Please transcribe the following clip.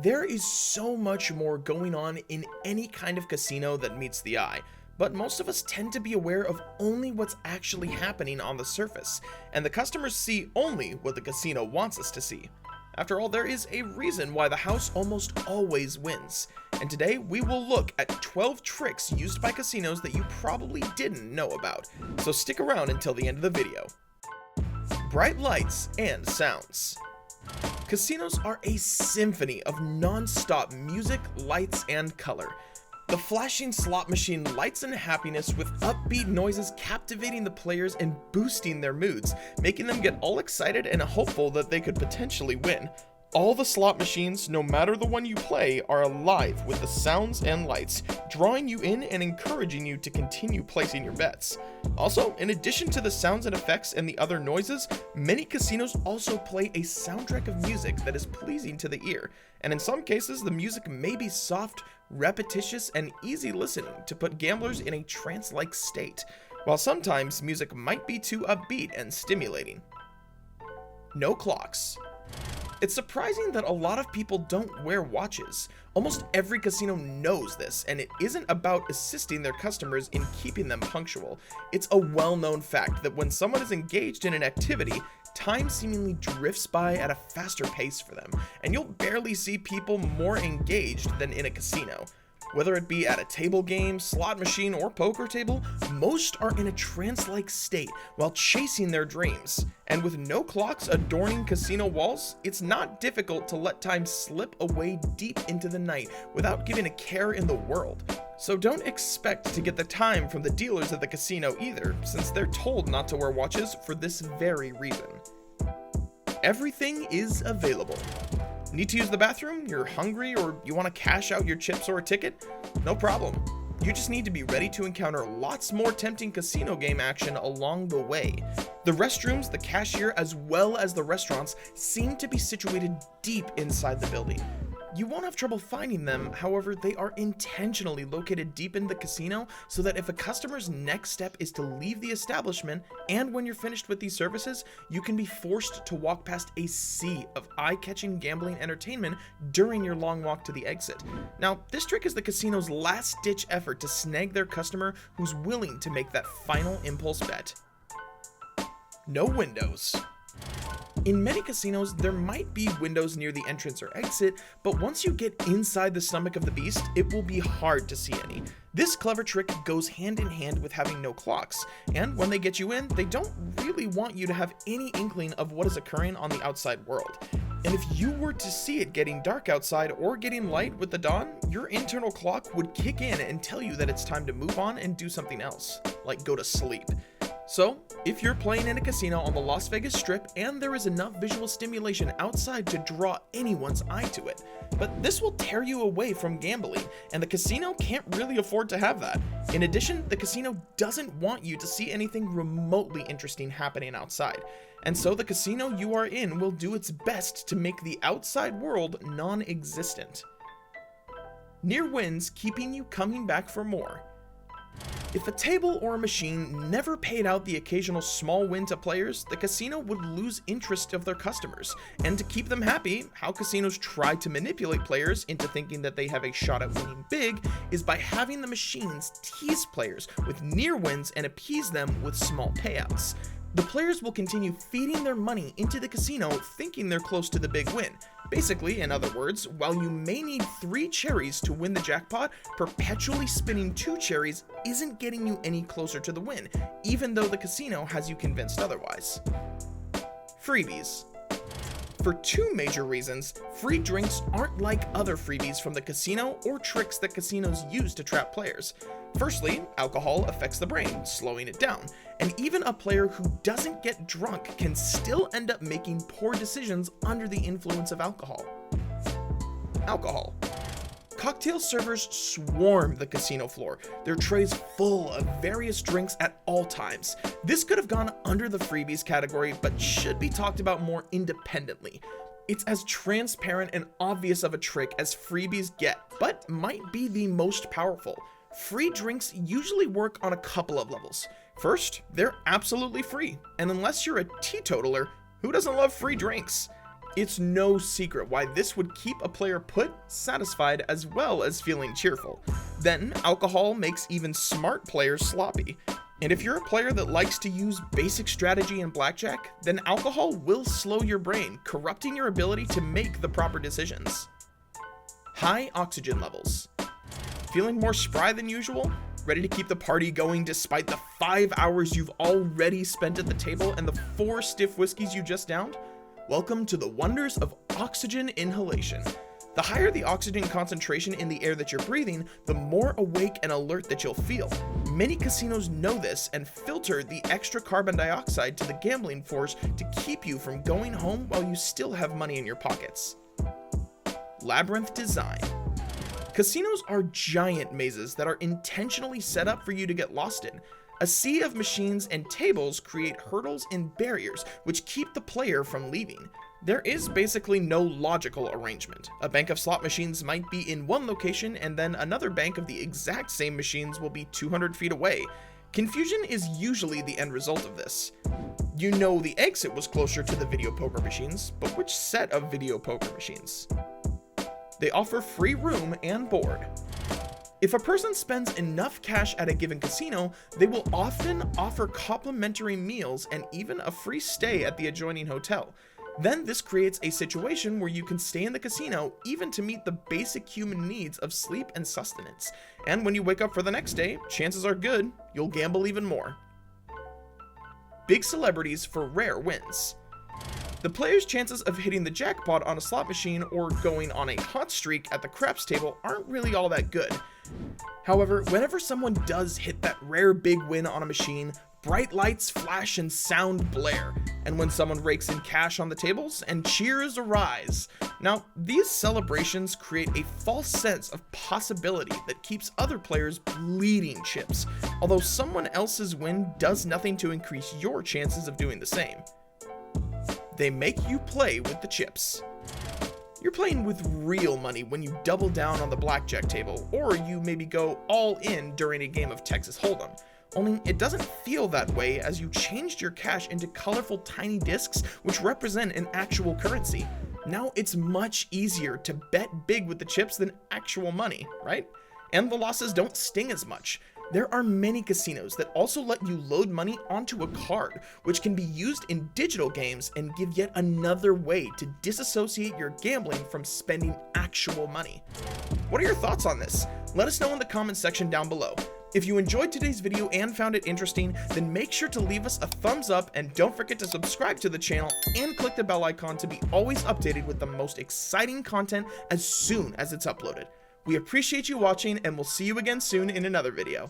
There is so much more going on in any kind of casino that meets the eye, but most of us tend to be aware of only what's actually happening on the surface, and the customers see only what the casino wants us to see. After all, there is a reason why the house almost always wins, and today we will look at 12 tricks used by casinos that you probably didn't know about, so stick around until the end of the video. Bright lights and sounds. Casinos are a symphony of non-stop music, lights, and color. The flashing slot machine lights and happiness with upbeat noises captivating the players and boosting their moods, making them get all excited and hopeful that they could potentially win. All the slot machines, no matter the one you play, are alive with the sounds and lights, drawing you in and encouraging you to continue placing your bets. Also, in addition to the sounds and effects and the other noises, many casinos also play a soundtrack of music that is pleasing to the ear, and in some cases the music may be soft, repetitious, and easy listening to put gamblers in a trance-like state, while sometimes music might be too upbeat and stimulating. No clocks. It's surprising that a lot of people don't wear watches. Almost every casino knows this, and it isn't about assisting their customers in keeping them punctual. It's a well-known fact that when someone is engaged in an activity, time seemingly drifts by at a faster pace for them, and you'll barely see people more engaged than in a casino. Whether it be at a table game, slot machine, or poker table, most are in a trance-like state while chasing their dreams. And with no clocks adorning casino walls, it's not difficult to let time slip away deep into the night without giving a care in the world. So don't expect to get the time from the dealers at the casino either, since they're told not to wear watches for this very reason. Everything is available. Need to use the bathroom? You're hungry, or you want to cash out your chips or a ticket? No problem. You just need to be ready to encounter lots more tempting casino game action along the way. The restrooms, the cashier, as well as the restaurants seem to be situated deep inside the building. You won't have trouble finding them, however, they are intentionally located deep in the casino so that if a customer's next step is to leave the establishment, and when you're finished with these services, you can be forced to walk past a sea of eye-catching gambling entertainment during your long walk to the exit. Now, this trick is the casino's last-ditch effort to snag their customer who's willing to make that final impulse bet. No windows. In many casinos, there might be windows near the entrance or exit, but once you get inside the stomach of the beast, it will be hard to see any. This clever trick goes hand in hand with having no clocks, and when they get you in, they don't really want you to have any inkling of what is occurring on the outside world. And if you were to see it getting dark outside or getting light with the dawn, your internal clock would kick in and tell you that it's time to move on and do something else, like go to sleep. So, if you're playing in a casino on the Las Vegas Strip and there is enough visual stimulation outside to draw anyone's eye to it, but this will tear you away from gambling, and the casino can't really afford to have that. In addition, the casino doesn't want you to see anything remotely interesting happening outside, and so the casino you are in will do its best to make the outside world non-existent. Near wins keeping you coming back for more. If a table or a machine never paid out the occasional small win to players, the casino would lose interest of their customers. And to keep them happy, how casinos try to manipulate players into thinking that they have a shot at winning big is by having the machines tease players with near wins and appease them with small payouts. The players will continue feeding their money into the casino thinking they're close to the big win. Basically, in other words, while you may need 3 cherries to win the jackpot, perpetually spinning 2 cherries isn't getting you any closer to the win, even though the casino has you convinced otherwise. Freebies. For 2 major reasons, free drinks aren't like other freebies from the casino or tricks that casinos use to trap players. Firstly, alcohol affects the brain, slowing it down, and even a player who doesn't get drunk can still end up making poor decisions under the influence of alcohol. Alcohol. Cocktail servers swarm the casino floor, their trays full of various drinks at all times. This could have gone under the freebies category, but should be talked about more independently. It's as transparent and obvious of a trick as freebies get, but might be the most powerful. Free drinks usually work on a couple of levels. First, they're absolutely free, and unless you're a teetotaler, who doesn't love free drinks? It's no secret why this would keep a player put, satisfied, as well as feeling cheerful. Then, alcohol makes even smart players sloppy. And if you're a player that likes to use basic strategy in blackjack, then alcohol will slow your brain, corrupting your ability to make the proper decisions. High oxygen levels. Feeling more spry than usual? Ready to keep the party going despite the 5 hours you've already spent at the table and the 4 stiff whiskeys you just downed? Welcome to the wonders of oxygen inhalation. The higher the oxygen concentration in the air that you're breathing, the more awake and alert that you'll feel. Many casinos know this and filter the extra carbon dioxide to the gambling floors to keep you from going home while you still have money in your pockets. Labyrinth design. Casinos are giant mazes that are intentionally set up for you to get lost in. A sea of machines and tables create hurdles and barriers which keep the player from leaving. There is basically no logical arrangement. A bank of slot machines might be in one location and then another bank of the exact same machines will be 200 feet away. Confusion is usually the end result of this. You know the exit was closer to the video poker machines, but which set of video poker machines? They offer free room and board. If a person spends enough cash at a given casino, they will often offer complimentary meals and even a free stay at the adjoining hotel. Then this creates a situation where you can stay in the casino even to meet the basic human needs of sleep and sustenance. And when you wake up for the next day, chances are good you'll gamble even more. Big celebrities for rare wins. The player's chances of hitting the jackpot on a slot machine or going on a hot streak at the craps table aren't really all that good. However, whenever someone does hit that rare big win on a machine, bright lights flash and sound blare, and when someone rakes in cash on the tables, and cheers arise. Now, these celebrations create a false sense of possibility that keeps other players bleeding chips, although someone else's win does nothing to increase your chances of doing the same. They make you play with the chips. You're playing with real money when you double down on the blackjack table, or you maybe go all in during a game of Texas Hold'em. Only it doesn't feel that way as you changed your cash into colorful tiny discs which represent an actual currency. Now it's much easier to bet big with the chips than actual money, right? And the losses don't sting as much. There are many casinos that also let you load money onto a card, which can be used in digital games and give yet another way to disassociate your gambling from spending actual money. What are your thoughts on this? Let us know in the comments section down below. If you enjoyed today's video and found it interesting, then make sure to leave us a thumbs up and don't forget to subscribe to the channel and click the bell icon to be always updated with the most exciting content as soon as it's uploaded. We appreciate you watching and we'll see you again soon in another video.